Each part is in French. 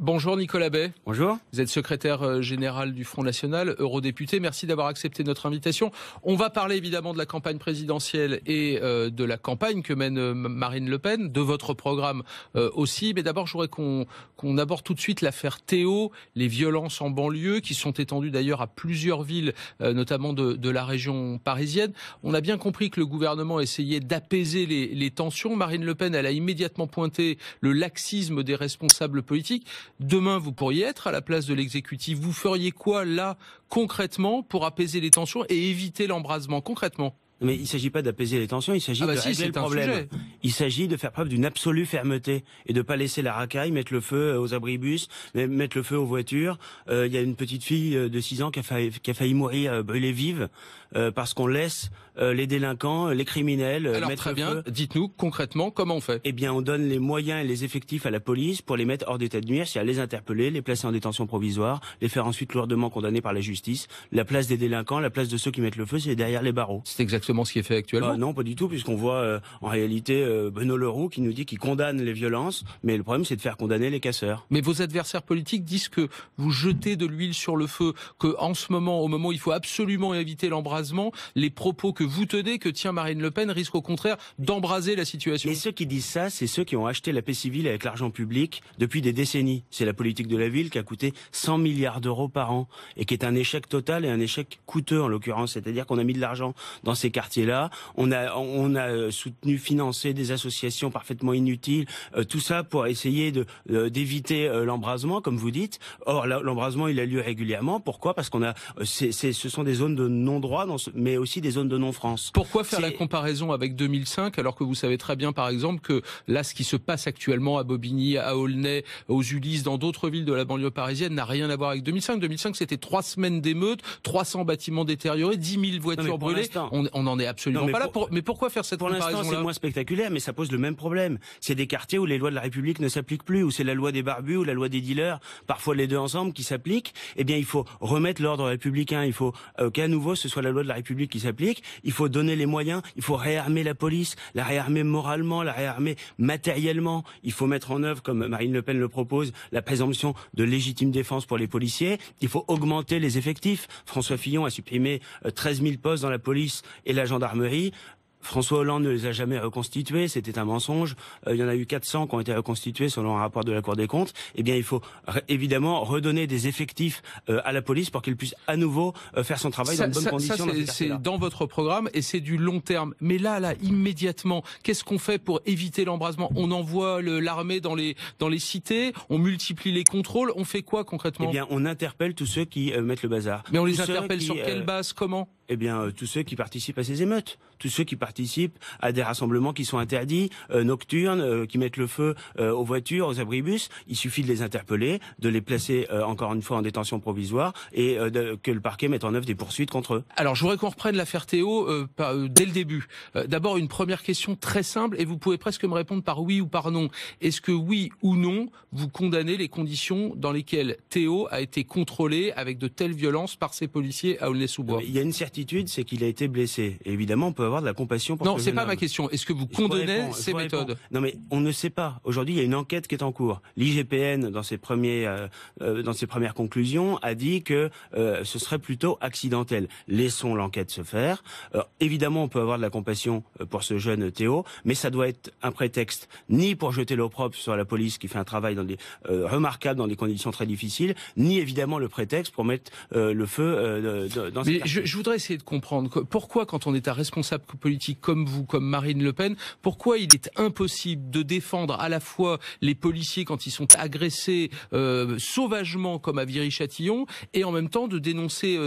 Bonjour Nicolas Bay. Bonjour. Vous êtes secrétaire général du Front National, eurodéputé. Merci d'avoir accepté notre invitation. On va parler évidemment de la campagne présidentielle et de la campagne que mène Marine Le Pen, de votre programme aussi. Mais d'abord, je voudrais qu'on aborde tout de suite l'affaire Théo, les violences en banlieue qui sont étendues d'ailleurs à plusieurs villes, notamment de la région parisienne. On a bien compris que le gouvernement essayait d'apaiser les tensions. Marine Le Pen, elle a immédiatement pointé le laxisme des responsables politiques. Demain, vous pourriez être à la place de l'exécutif. Vous feriez quoi là, concrètement, pour apaiser les tensions et éviter l'embrasement, concrètement ? Mais il ne s'agit pas d'apaiser les tensions, il s'agit de régler le problème. Il s'agit de faire preuve d'une absolue fermeté et de ne pas laisser la racaille, mettre le feu aux abribus, mettre le feu aux voitures. Il y a une petite fille de 6 ans qui a failli mourir brûlée vive parce qu'on laisse les délinquants, les criminels Alors, mettre très bien, dites-nous concrètement comment on fait. Eh bien, on donne les moyens et les effectifs à la police pour les mettre hors d'état de nuire, c'est-à-dire les interpeller, les placer en détention provisoire, les faire ensuite lourdement condamner par la justice. La place des délinquants, la place de ceux qui mettent le feu, c'est derrière les barreaux. C'est exactement ce qui est fait actuellement. Non, pas du tout, puisqu'on voit en réalité Benoît Leroux qui nous dit qu'il condamne les violences, mais le problème c'est de faire condamner les casseurs. Mais vos adversaires politiques disent que vous jetez de l'huile sur le feu, que en ce moment, au moment où il faut absolument éviter l'embrasement, les propos que vous tenez, que tient Marine Le Pen, risquent au contraire d'embraser la situation. Et ceux qui disent ça, c'est ceux qui ont acheté la paix civile avec l'argent public depuis des décennies. C'est la politique de la ville qui a coûté 100 milliards d'euros par an et qui est un échec total et un échec coûteux en l'occurrence. C'est-à-dire qu'on a mis de l'argent dans ces quartiers-là, on a soutenu, financé des associations parfaitement inutiles, tout ça pour essayer d'éviter l'embrasement, comme vous dites. Or, l'embrasement, il a lieu régulièrement. Pourquoi ? Parce ce sont des zones de non-droit, mais aussi des zones de non-France. Pourquoi faire la comparaison avec 2005, alors que vous savez très bien, par exemple, que là, ce qui se passe actuellement à Bobigny, à Aulnay, aux Ulysses, dans d'autres villes de la banlieue parisienne, n'a rien à voir avec 2005. 2005, c'était 3 semaines d'émeutes, 300 bâtiments détériorés, 10 000 voitures brûlées. On n'en est absolument pas là. Mais pourquoi faire cette comparaison-là ? Pour l'instant, c'est moins spectaculaire, mais ça pose le même problème. C'est des quartiers où les lois de la République ne s'appliquent plus, où c'est la loi des barbus ou la loi des dealers, parfois les deux ensemble, qui s'appliquent. Eh bien, il faut remettre l'ordre républicain. Il faut qu'à nouveau, ce soit la loi de la République qui s'applique. Il faut donner les moyens. Il faut réarmer la police, la réarmer moralement, la réarmer matériellement. Il faut mettre en œuvre, comme Marine Le Pen le propose, la présomption de légitime défense pour les policiers. Il faut augmenter les effectifs. François Fillon a supprimé 13 000 postes dans la police et la gendarmerie. François Hollande ne les a jamais reconstitués, c'était un mensonge. Il y en a eu 400 qui ont été reconstitués selon un rapport de la Cour des comptes. Eh bien, il faut évidemment redonner des effectifs à la police pour qu'elle puisse à nouveau faire son travail dans de bonnes conditions. C'est dans votre programme et c'est du long terme. Mais là, immédiatement, qu'est-ce qu'on fait pour éviter l'embrasement ? On envoie l'armée dans les cités, on multiplie les contrôles, on fait quoi concrètement ? Eh bien, on interpelle tous ceux qui mettent le bazar. Mais on les interpelle sur quelle base ? Comment ? Eh bien, tous ceux qui participent à ces émeutes, tous ceux qui participent à des rassemblements qui sont interdits, nocturnes, qui mettent le feu aux voitures, aux abribus, il suffit de les interpeller, de les placer encore une fois en détention provisoire et que le parquet mette en œuvre des poursuites contre eux. Alors, je voudrais qu'on reprenne l'affaire Théo dès le début. D'abord, une première question très simple et vous pouvez presque me répondre par oui ou par non. Est-ce que oui ou non, vous condamnez les conditions dans lesquelles Théo a été contrôlé avec de telles violences par ses policiers à Aulnay-sous-Bois ? Il y a une certitude, c'est qu'il a été blessé. Et évidemment, on peut avoir de la compassion pour ce jeune homme. Non, c'est pas ma question. Est-ce que vous condamnez ces méthodes ? Non, mais on ne sait pas. Aujourd'hui, il y a une enquête qui est en cours. L'IGPN, dans ses premières conclusions, a dit que ce serait plutôt accidentel. Laissons l'enquête se faire. Évidemment, on peut avoir de la compassion pour ce jeune Théo, mais ça doit être un prétexte ni pour jeter l'opprobre sur la police qui fait un travail remarquable dans des conditions très difficiles, ni évidemment le prétexte pour mettre le feu dans ces quartiers. Je voudrais essayer de comprendre pourquoi, quand on est un responsable politique comme vous, comme Marine Le Pen, pourquoi il est impossible de défendre à la fois les policiers quand ils sont agressés sauvagement comme à Viry-Châtillon et en même temps de dénoncer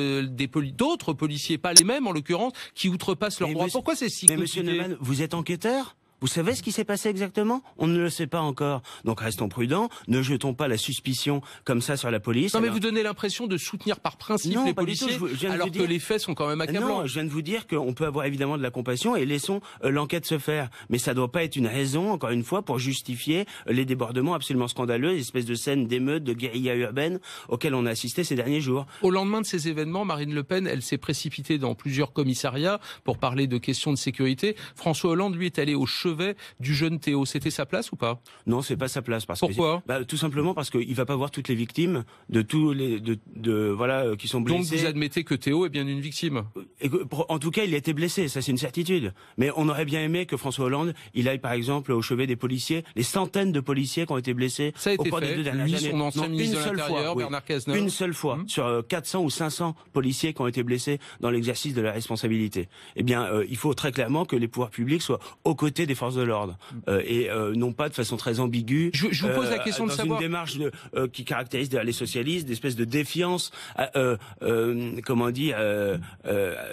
d'autres policiers, pas les mêmes en l'occurrence, qui outrepassent leurs droits. Pourquoi c'est si compliqué ? Mais monsieur Neumann, vous êtes enquêteur ? Vous savez ce qui s'est passé exactement ? On ne le sait pas encore. Donc restons prudents, ne jetons pas la suspicion comme ça sur la police. Non, mais vous donnez l'impression de soutenir par principe les policiers, alors que les faits sont quand même accablants. Non, je viens de vous dire qu'on peut avoir évidemment de la compassion et laissons l'enquête se faire. Mais ça ne doit pas être une raison, encore une fois, pour justifier les débordements absolument scandaleux, les espèces de scènes d'émeutes, de guérilla urbaine auxquelles on a assisté ces derniers jours. Au lendemain de ces événements, Marine Le Pen, elle s'est précipitée dans plusieurs commissariats pour parler de questions de sécurité. François Hollande, lui, est allé au chevet du jeune Théo. C'était sa place ou pas? Non, c'est pas sa place. Pourquoi? Tout simplement parce qu'il va pas voir toutes les victimes de tous les qui sont blessés. Donc vous admettez que Théo est bien une victime? En tout cas, il a été blessé, ça c'est une certitude. Mais on aurait bien aimé que François Hollande, il aille par exemple au chevet des policiers, les centaines de policiers qui ont été blessés au cours des 2 dernières années. Son ancien ministre de l'Intérieur, Bernard Cazeneuve. Une seule fois, sur 400 ou 500 policiers qui ont été blessés dans l'exercice de la responsabilité. Eh bien, il faut très clairement que les pouvoirs publics soient aux côtés des forces de l'ordre et non pas de façon très ambiguë. Je vous pose la question de savoir. Dans une démarche qui caractérise les socialistes, d'espèce de défiance,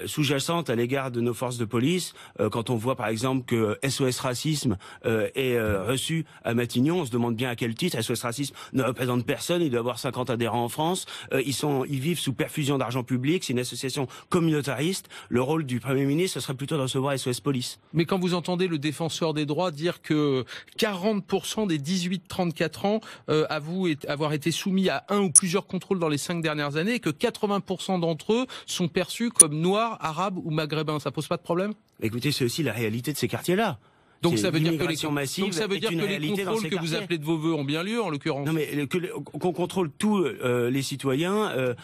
sous-jacente à l'égard de nos forces de police. Quand on voit par exemple que SOS Racisme est reçu à Matignon, on se demande bien à quel titre. SOS Racisme ne représente personne, il doit avoir 50 adhérents en France. Ils vivent sous perfusion d'argent public, c'est une association communautariste. Le rôle du Premier ministre, ce serait plutôt de recevoir SOS Police. Mais quand vous entendez le défenseur des droits dire que 40% des 18-34 ans avouent avoir été soumis à un ou plusieurs contrôles dans les 5 dernières années et que 80% d'entre eux sont perçus comme noirs, arabes ou maghrébins, ça pose pas de problème? Écoutez, c'est aussi la réalité de ces quartiers-là. Donc ça veut dire que les contrôles que vous appelez de vos voeux ont bien lieu, en l'occurrence. Non, mais qu'on contrôle tous les citoyens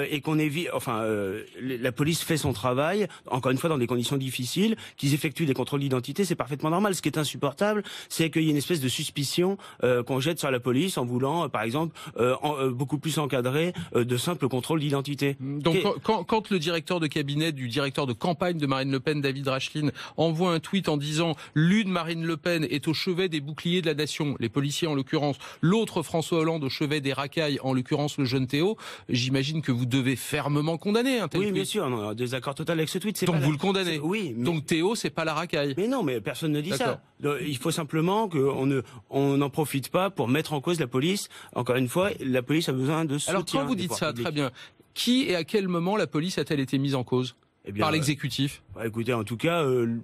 et qu'on évite. La police fait son travail, encore une fois dans des conditions difficiles, qu'ils effectuent des contrôles d'identité, c'est parfaitement normal. Ce qui est insupportable, c'est qu'il y ait une espèce de suspicion qu'on jette sur la police en voulant, par exemple, beaucoup plus encadrer de simples contrôles d'identité. Donc quand le directeur de cabinet du directeur de campagne de Marine Le Pen, David Rachlin, envoie un tweet en disant Marine Le Pen est au chevet des boucliers de la nation, les policiers en l'occurrence, l'autre François Hollande au chevet des racailles, en l'occurrence le jeune Théo, j'imagine que vous devez fermement condamner un tel tweet. Oui, bien sûr, on a un désaccord total avec ce tweet. Donc vous le condamnez? Oui. Mais... Donc Théo, c'est pas la racaille? Mais non, mais personne ne dit ça. Il faut simplement qu'on n'en profite pas pour mettre en cause la police. Encore une fois, la police a besoin de soutien. Alors quand vous dites ça, très bien, qui et à quel moment la police a-t-elle été mise en cause? Par l'exécutif? Écoutez, en tout cas, le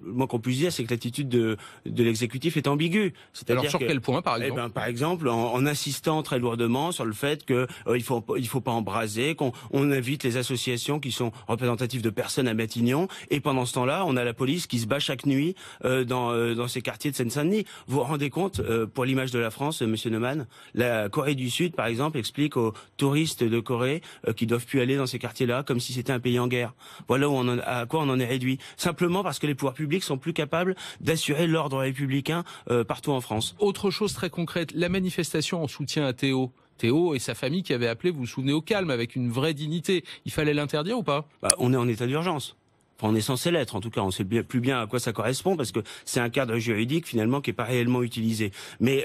moins qu'on puisse dire, c'est que l'attitude de l'exécutif est ambiguë. Alors sur quel point, par exemple? Par exemple, en insistant très lourdement sur le fait que il faut pas embraser, qu'on invite les associations qui sont représentatives de personnes à Matignon, et pendant ce temps-là, on a la police qui se bat chaque nuit dans ces quartiers de Seine-Saint-Denis. Vous vous rendez compte, pour l'image de la France, Monsieur Neumann, la Corée du Sud, par exemple, explique aux touristes de Corée qu'ils doivent plus aller dans ces quartiers-là, comme si c'était un pays en guerre. Voilà à quoi on en est réduit. Simplement parce que les pouvoirs publics sont plus capables d'assurer l'ordre républicain partout en France. Autre chose très concrète, la manifestation en soutien à Théo. Théo et sa famille qui avaient appelé, vous vous souvenez, au calme, avec une vraie dignité. Il fallait l'interdire ou pas? On est en état d'urgence. On est censé l'être, en tout cas, on sait plus bien à quoi ça correspond, parce que c'est un cadre juridique, finalement, qui n'est pas réellement utilisé. Mais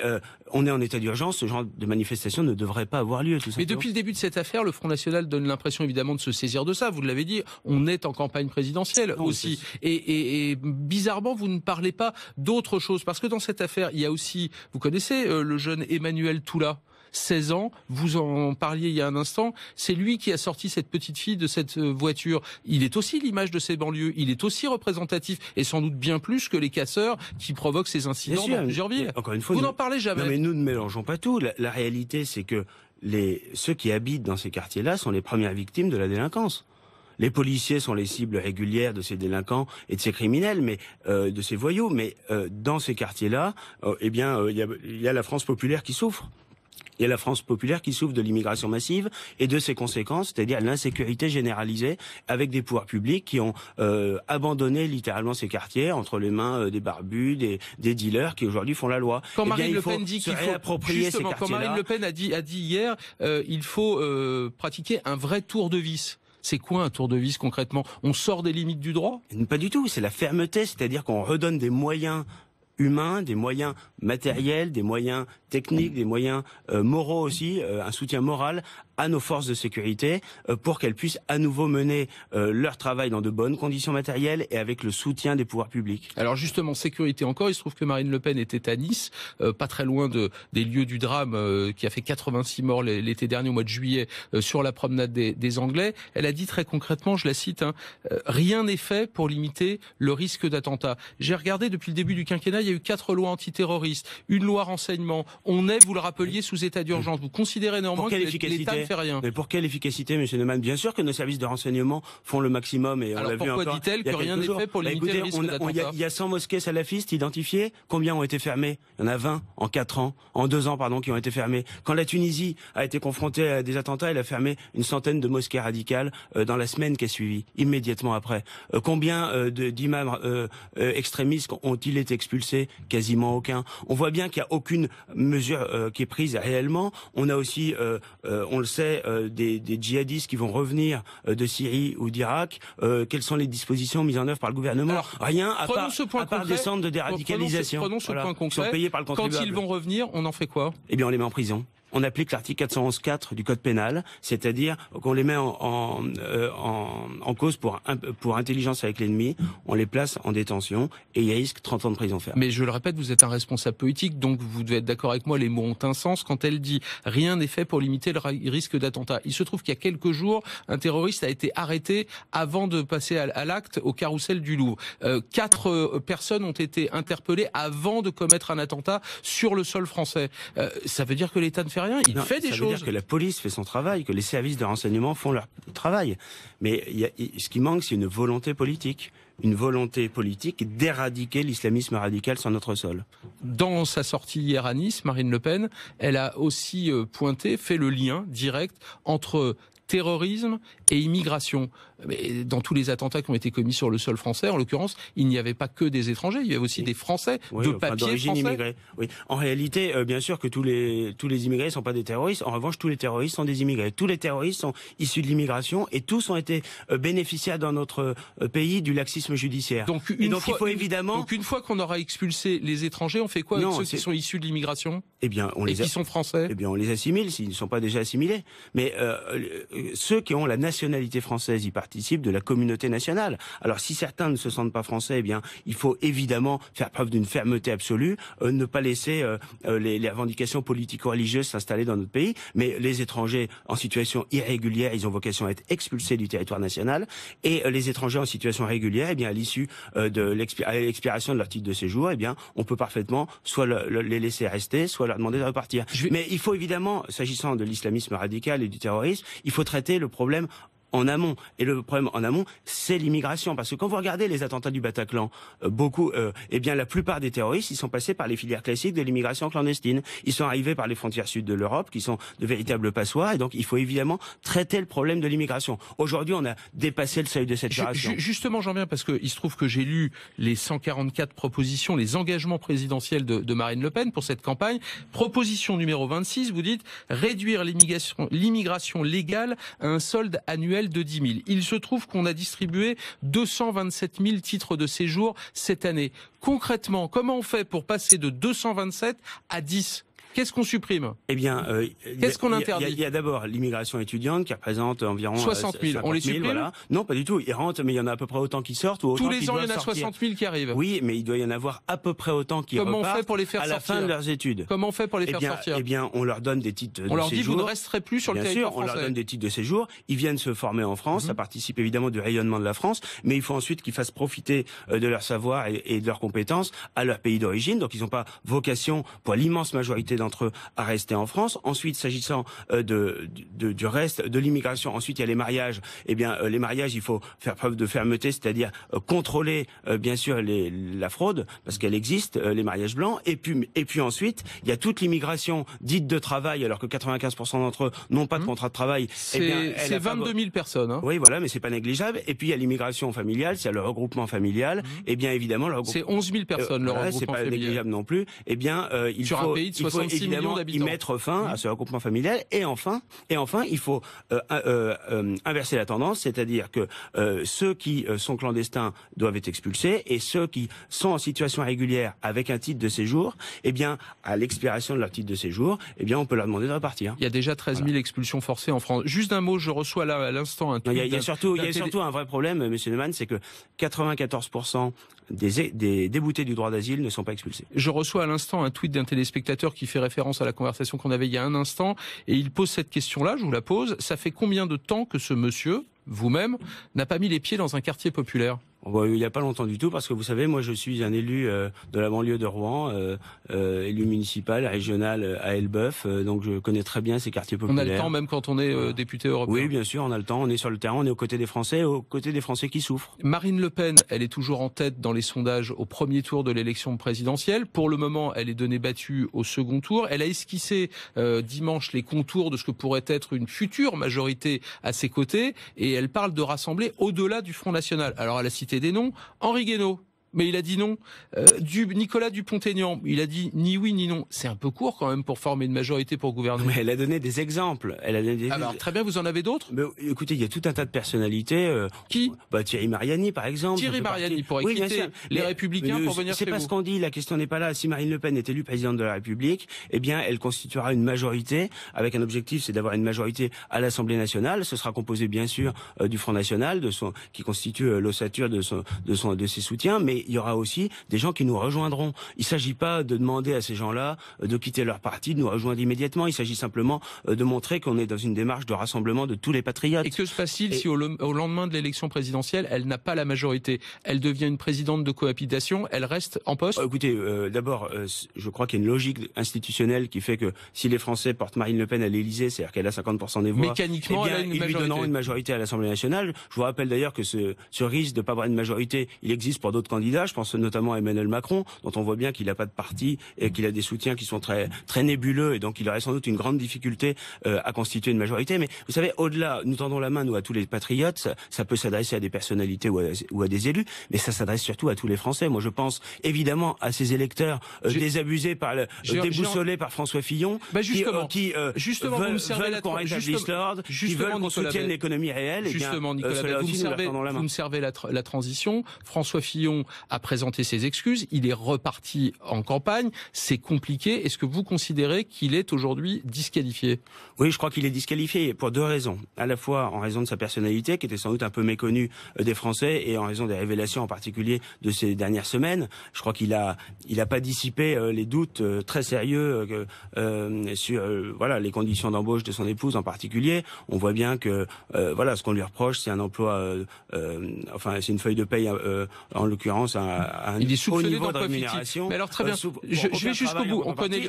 on est en état d'urgence, ce genre de manifestation ne devrait pas avoir lieu, tout simplement. Mais depuis le début de cette affaire, le Front National donne l'impression, évidemment, de se saisir de ça. Vous l'avez dit, on est en campagne présidentielle aussi. Et bizarrement, vous ne parlez pas d'autre chose. Parce que dans cette affaire, il y a aussi, vous connaissez le jeune Emmanuel Toula, 16 ans, vous en parliez il y a un instant, c'est lui qui a sorti cette petite fille de cette voiture. Il est aussi l'image de ces banlieues, il est aussi représentatif, et sans doute bien plus que les casseurs qui provoquent ces incidents dans plusieurs villes. Encore une fois, vous n'en parlez jamais. Non, mais nous ne mélangeons pas tout. La réalité, c'est que ceux qui habitent dans ces quartiers-là sont les premières victimes de la délinquance. Les policiers sont les cibles régulières de ces délinquants et de ces criminels, mais de ces voyous. Mais dans ces quartiers-là, il y a la France populaire qui souffre. Il y a la France populaire qui souffre de l'immigration massive et de ses conséquences, c'est-à-dire l'insécurité généralisée, avec des pouvoirs publics qui ont abandonné littéralement ces quartiers entre les mains des barbus, des dealers qui aujourd'hui font la loi. Quand Marine Le Pen dit qu'il faut réapproprier ces quartiers-là, quand Marine Le Pen a dit hier, il faut pratiquer un vrai tour de vis. C'est quoi un tour de vis concrètement? On sort des limites du droit? Pas du tout. C'est la fermeté, c'est-à-dire qu'on redonne des moyens humains, des moyens matériels, des moyens techniques, des moyens moraux aussi, un soutien moral à nos forces de sécurité pour qu'elles puissent à nouveau mener leur travail dans de bonnes conditions matérielles et avec le soutien des pouvoirs publics. Alors justement, sécurité encore, il se trouve que Marine Le Pen était à Nice, pas très loin des lieux du drame qui a fait 86 morts l'été dernier au mois de juillet sur la promenade des Anglais. Elle a dit très concrètement, je la cite, rien n'est fait pour limiter le risque d'attentat. J'ai regardé depuis le début du quinquennat, il y a eu 4 lois antiterroristes, une loi renseignement, On est, vous le rappeliez, sous état d'urgence. Vous considérez néanmoins que l'État ne fait rien. Mais pour quelle efficacité, M. Neumann? Bien sûr que nos services de renseignement font le maximum. Et on l'a vu encore. Pourquoi dit-elle que rien n'est fait pour limiter le risque d'attentat? Il y a 100 mosquées salafistes identifiées. Combien ont été fermées? Il y en a 20 en 4 ans, en 2 ans, pardon, qui ont été fermées. Quand la Tunisie a été confrontée à des attentats, elle a fermé une centaine de mosquées radicales dans la semaine qui a suivi, immédiatement après. Combien d'imams extrémistes ont-ils été expulsés? Quasiment aucun. On voit bien qu'il n'y a aucune mesure qui est prise réellement. On a aussi, on le sait, des djihadistes qui vont revenir de Syrie ou d'Irak. Quelles sont les dispositions mises en œuvre par le gouvernement? Alors, rien, à part des centres de déradicalisation. Prenons ce point concret. Sont payés par le contribuable. Quand ils vont revenir, on en fait quoi? Eh bien, on les met en prison. On applique l'article 411.4 du Code pénal, c'est-à-dire qu'on les met en cause pour intelligence avec l'ennemi, on les place en détention et ils risquent 30 ans de prison ferme. Mais je le répète, vous êtes un responsable politique, donc vous devez être d'accord avec moi, les mots ont un sens. Quand elle dit « rien n'est fait pour limiter le risque d'attentat », il se trouve qu'il y a quelques jours, un terroriste a été arrêté avant de passer à l'acte au carrousel du Louvre. 4 personnes ont été interpellées avant de commettre un attentat sur le sol français. Ça veut dire que l'État ne fait rien, il fait des choses. Ça veut dire que la police fait son travail, que les services de renseignement font leur travail. Mais ce qui manque, c'est une volonté politique. Une volonté politique d'éradiquer l'islamisme radical sur notre sol. Dans sa sortie hier à Nice, Marine Le Pen, elle a aussi fait le lien direct entre terrorisme et immigration. Mais dans tous les attentats qui ont été commis sur le sol français, en l'occurrence, il n'y avait pas que des étrangers, il y avait aussi des Français, de papier français. Immigrés. Oui. En réalité, bien sûr que tous les immigrés ne sont pas des terroristes. En revanche, tous les terroristes sont des immigrés. Tous les terroristes sont issus de l'immigration et tous ont été bénéficiaires dans notre pays du laxisme judiciaire. Donc une fois qu'on aura expulsé les étrangers, on fait quoi avec ceux qui sont issus de l'immigration? Eh bien, qui sont français? Eh bien, on les assimile s'ils ne sont pas déjà assimilés. Mais ceux qui ont la nationalité française, ils participent de la communauté nationale. Alors si certains ne se sentent pas français, eh bien il faut évidemment faire preuve d'une fermeté absolue, ne pas laisser les revendications politico-religieuses s'installer dans notre pays, mais les étrangers en situation irrégulière, ils ont vocation à être expulsés du territoire national, et les étrangers en situation régulière, eh bien à l'issue de l'expiration de leur titre de séjour, eh bien on peut parfaitement soit les laisser rester, soit leur demander de repartir. Mais il faut évidemment, s'agissant de l'islamisme radical et du terrorisme, il faut traiter le problème en amont. Et le problème en amont, c'est l'immigration. Parce que quand vous regardez les attentats du Bataclan, la plupart des terroristes, ils sont passés par les filières classiques de l'immigration clandestine. Ils sont arrivés par les frontières sud de l'Europe, qui sont de véritables passoires. Et donc, il faut évidemment traiter le problème de l'immigration. Aujourd'hui, on a dépassé le seuil de saturation. Justement, j'en viens parce que il se trouve que j'ai lu les 144 propositions, les engagements présidentiels de Marine Le Pen pour cette campagne. Proposition numéro 26, vous dites réduire l'immigration légale à un solde annuel de 10 000. Il se trouve qu'on a distribué 227 000 titres de séjour cette année. Concrètement, comment on fait pour passer de 227 à 10 ? Qu'est-ce qu'on supprime? Eh bien, qu'est-ce qu'on interdit? Il y a d'abord l'immigration étudiante qui représente environ 60 000. On les supprime? Voilà. Non, pas du tout. Ils rentrent, mais il y en a à peu près autant qui sortent. Ou tous les ans, il y en a sortir. 60 000 qui arrivent. Oui, mais il doit y en avoir à peu près autant qui repartent. Comment on fait pour les faire à la fin de leurs études? Comment on fait pour les faire sortir? Eh bien, on leur donne des titres de séjour. On leur dit vous ne resterez plus sur le territoire français. Bien sûr, on leur donne des titres de séjour. Ils viennent se former en France. Ça participe évidemment du rayonnement de la France, mais il faut ensuite qu'ils fassent profiter de leur savoir et de leurs compétences à leur pays d'origine. Donc, ils n'ont pas vocation, pour l'immense majorité d'entre eux, à rester en France. Ensuite, s'agissant du reste de l'immigration, ensuite il y a les mariages. Eh bien, les mariages, il faut faire preuve de fermeté, c'est-à-dire contrôler bien sûr la fraude, parce qu'elle existe, les mariages blancs. Et puis ensuite, il y a toute l'immigration dite de travail, alors que 95% d'entre eux n'ont pas de contrat de travail. C'est 22 000 personnes. Hein. Oui, voilà, mais c'est pas négligeable. Et puis il y a l'immigration familiale, c'est le regroupement familial. Et bien évidemment, c'est 11 000 personnes le regroupement c'est pas familial. Négligeable non plus. Eh bien, il faut évidemment y mettre fin à ce regroupement familial, et enfin il faut inverser la tendance, c'est-à-dire que ceux qui sont clandestins doivent être expulsés, et ceux qui sont en situation régulière avec un titre de séjour, eh bien à l'expiration de leur titre de séjour, eh bien on peut leur demander de repartir. Il y a déjà 13 000 expulsions forcées en France. Juste un mot, je reçois là à l'instant un tweet. Il y a surtout un vrai problème, Monsieur Neumann, c'est que 94% des déboutés du droit d'asile ne sont pas expulsés. Je reçois à l'instant un tweet d'un téléspectateur qui fait référence à la conversation qu'on avait il y a un instant, et il pose cette question-là, je vous la pose. Ça fait combien de temps que ce monsieur, vous-même, n'a pas mis les pieds dans un quartier populaire? Il n'y a pas longtemps du tout, parce que vous savez, moi je suis un élu de la banlieue de Rouen, élu municipal, régional à Elbeuf, donc je connais très bien ces quartiers populaires. On a le temps même quand on est député européen. Oui, bien sûr, on a le temps, on est sur le terrain, on est aux côtés des Français qui souffrent. Marine Le Pen, elle est toujours en tête dans les sondages au premier tour de l'élection présidentielle. Pour le moment, elle est donnée battue au second tour. Elle a esquissé dimanche les contours de ce que pourrait être une future majorité à ses côtés, et elle parle de rassembler au-delà du Front National. Alors elle a cité des noms, Henri Guénaud, mais il a dit non. Nicolas Dupont-Aignan, il a dit ni oui ni non. C'est un peu court quand même pour former une majorité pour gouverner. Mais elle a donné des exemples. Alors très bien, vous en avez d'autres? Écoutez, il y a tout un tas de personnalités. Qui? Thierry Mariani, par exemple. Thierry Mariani pourrait quitter les Républicains pour venir chez vous. C'est pas ce qu'on dit. La question n'est pas là. Si Marine Le Pen est élue présidente de la République, eh bien, elle constituera une majorité avec un objectif, c'est d'avoir une majorité à l'Assemblée nationale. Ce sera composé bien sûr du Front National, qui constitue l'ossature de ses soutiens, mais il y aura aussi des gens qui nous rejoindront. Il ne s'agit pas de demander à ces gens-là de quitter leur parti, de nous rejoindre immédiatement. Il s'agit simplement de montrer qu'on est dans une démarche de rassemblement de tous les patriotes. Et que se passe-t-il si au lendemain de l'élection présidentielle, elle n'a pas la majorité? Elle devient une présidente de cohabitation, elle reste en poste? Écoutez, d'abord, je crois qu'il y a une logique institutionnelle qui fait que si les Français portent Marine Le Pen à l'Élysée, c'est-à-dire qu'elle a 50% des voix, mécaniquement, elle a une majorité. Ils lui donneront une majorité à l'Assemblée nationale. Je vous rappelle d'ailleurs que ce risque de ne pas avoir une majorité, il existe pour d'autres candidats. Je pense notamment à Emmanuel Macron, dont on voit bien qu'il n'a pas de parti et qu'il a des soutiens qui sont très, très nébuleux, et donc il aurait sans doute une grande difficulté à constituer une majorité. Mais vous savez, au-delà, nous tendons la main, nous, à tous les patriotes. Ça peut s'adresser à des personnalités ou à des élus, mais ça s'adresse surtout à tous les Français. Moi, je pense évidemment à ces électeurs désabusés déboussolés par François Fillon, qui veulent qu'on rétablisse l'ordre, qui veulent qu'on soutienne l'économie réelle. Justement, Nicolas, vous me servez la transition. François Fillon a présenté ses excuses, il est reparti en campagne, c'est compliqué. Est-ce que vous considérez qu'il est aujourd'hui disqualifié? Oui, je crois qu'il est disqualifié pour deux raisons. À la fois en raison de sa personnalité, qui était sans doute un peu méconnue des Français, et en raison des révélations en particulier de ces dernières semaines. Je crois qu'il a pas dissipé les doutes très sérieux sur les conditions d'embauche de son épouse en particulier. On voit bien que ce qu'on lui reproche, c'est un emploi, c'est une feuille de paye en l'occurrence un haut niveau de rémunération. Mais alors très bien, je vais jusqu'au bout. On connaît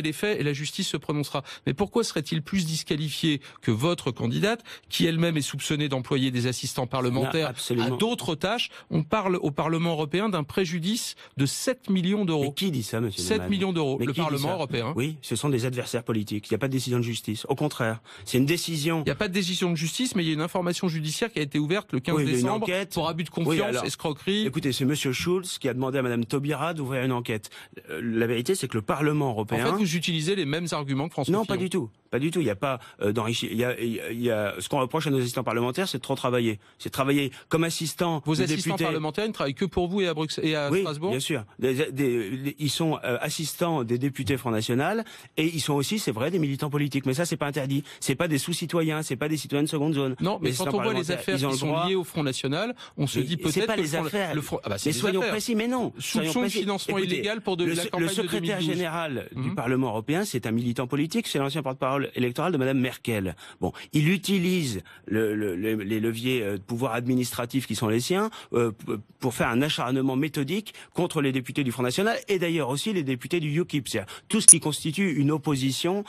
les faits et la justice se prononcera. Mais pourquoi serait-il plus disqualifié que votre candidate, qui elle-même est soupçonnée d'employer des assistants parlementaires à d'autres tâches? On parle au Parlement européen d'un préjudice de 7 millions d'euros. Mais qui dit ça, monsieur 7 millions d'euros, le Parlement européen. Oui, ce sont des adversaires politiques. Il n'y a pas de décision de justice. Au contraire, c'est une décision. Il n'y a pas de décision de justice, mais il y a une information judiciaire qui a été ouverte le 15 décembre pour abus de confiance, escroquerie. Écoutez, c'est monsieur Schulz qui a demandé à madame Taubira d'ouvrir une enquête. La vérité, c'est que le Parlement européen... En fait, vous utilisez les mêmes arguments que François Fillon. Non, pas du tout. Pas du tout. Il n'y a pas d'enrichissement. Il y a ce qu'on reproche à nos assistants parlementaires, c'est de trop travailler. C'est de travailler comme assistant. Vos assistants parlementaires, ils ne travaillent que pour vous et à Bruxelles et à Strasbourg. Oui, bien sûr. Ils sont assistants des députés Front National, et ils sont aussi, c'est vrai, des militants politiques. Mais ça, c'est pas interdit. C'est pas des sous-citoyens, c'est pas des citoyens de seconde zone. Non, mais quand on voit les affaires qui sont liées au Front National, on se dit peut-être que les affaires. Mais soyons précis, mais non. Soupçon de financement illégal pour la campagne de 2012. Le secrétaire général du Parlement européen, c'est un militant politique, c'est l'ancien porte-parole électoral de madame Merkel. Bon, il utilise les leviers de pouvoir administratif qui sont les siens pour faire un acharnement méthodique contre les députés du Front National, et d'ailleurs aussi les députés du UKIP, c'est-à-dire tout ce qui constitue une opposition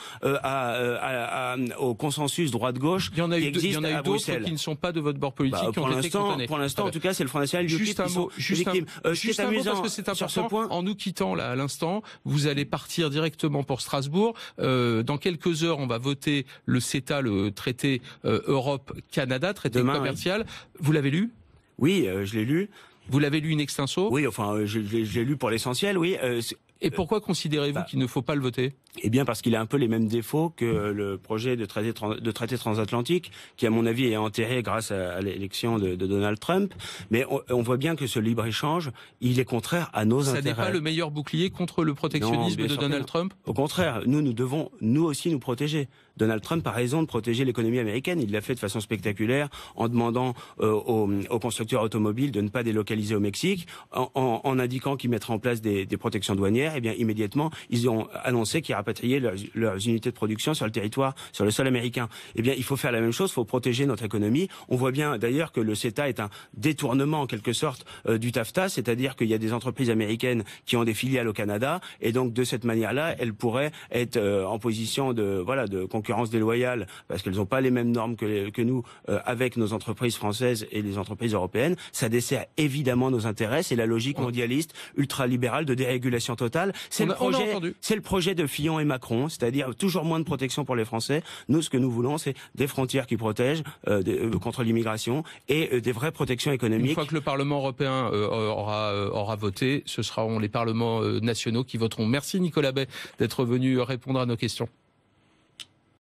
au consensus droite-gauche qui existe à Bruxelles. Il y en a eu d'autres qui ne sont pas de votre bord politique, qui ont été condamnés. Pour l'instant, en tout cas, c'est le Front National et le UKIP qui sont victimes. Juste un mot, parce que c'est important. En nous quittant là à l'instant, vous allez partir directement pour Strasbourg. Dans quelques heures, on va voter le CETA, le traité Europe-Canada, traité commercial. Oui. Vous l'avez lu? Oui, je l'ai lu. Vous l'avez lu in extenso? Oui, enfin, je l'ai lu pour l'essentiel, oui. Et pourquoi considérez-vous qu'il ne faut pas le voter? Eh bien, parce qu'il a un peu les mêmes défauts que le projet de traité transatlantique, qui, à mon avis, est enterré grâce à l'élection de Donald Trump. Mais on voit bien que ce libre-échange, il est contraire à nos intérêts. Ça n'est pas le meilleur bouclier contre le protectionnisme de Donald Trump? Au contraire, nous devons, nous aussi, nous protéger. Donald Trump a raison de protéger l'économie américaine. Il l'a fait de façon spectaculaire en demandant aux constructeurs automobiles de ne pas délocaliser au Mexique, en indiquant qu'ils mettraient en place des protections douanières. Et bien immédiatement, ils ont annoncé qu'ils rapatriaient leurs unités de production sur le territoire, sur le sol américain. Eh bien, il faut faire la même chose, il faut protéger notre économie. On voit bien d'ailleurs que le CETA est un détournement en quelque sorte du TAFTA, c'est-à-dire qu'il y a des entreprises américaines qui ont des filiales au Canada, et donc de cette manière-là, elles pourraient être en position de concurrence déloyale, parce qu'elles n'ont pas les mêmes normes que nous avec nos entreprises françaises et les entreprises européennes. Ça dessert évidemment nos intérêts, c'est la logique mondialiste, ultralibérale de dérégulation totale. C'est le projet de Fillon et Macron, c'est-à-dire toujours moins de protection pour les Français. Nous, ce que nous voulons, c'est des frontières qui protègent contre l'immigration et des vraies protections économiques. Une fois que le Parlement européen aura voté, ce seront les parlements nationaux qui voteront. Merci Nicolas Bay d'être venu répondre à nos questions.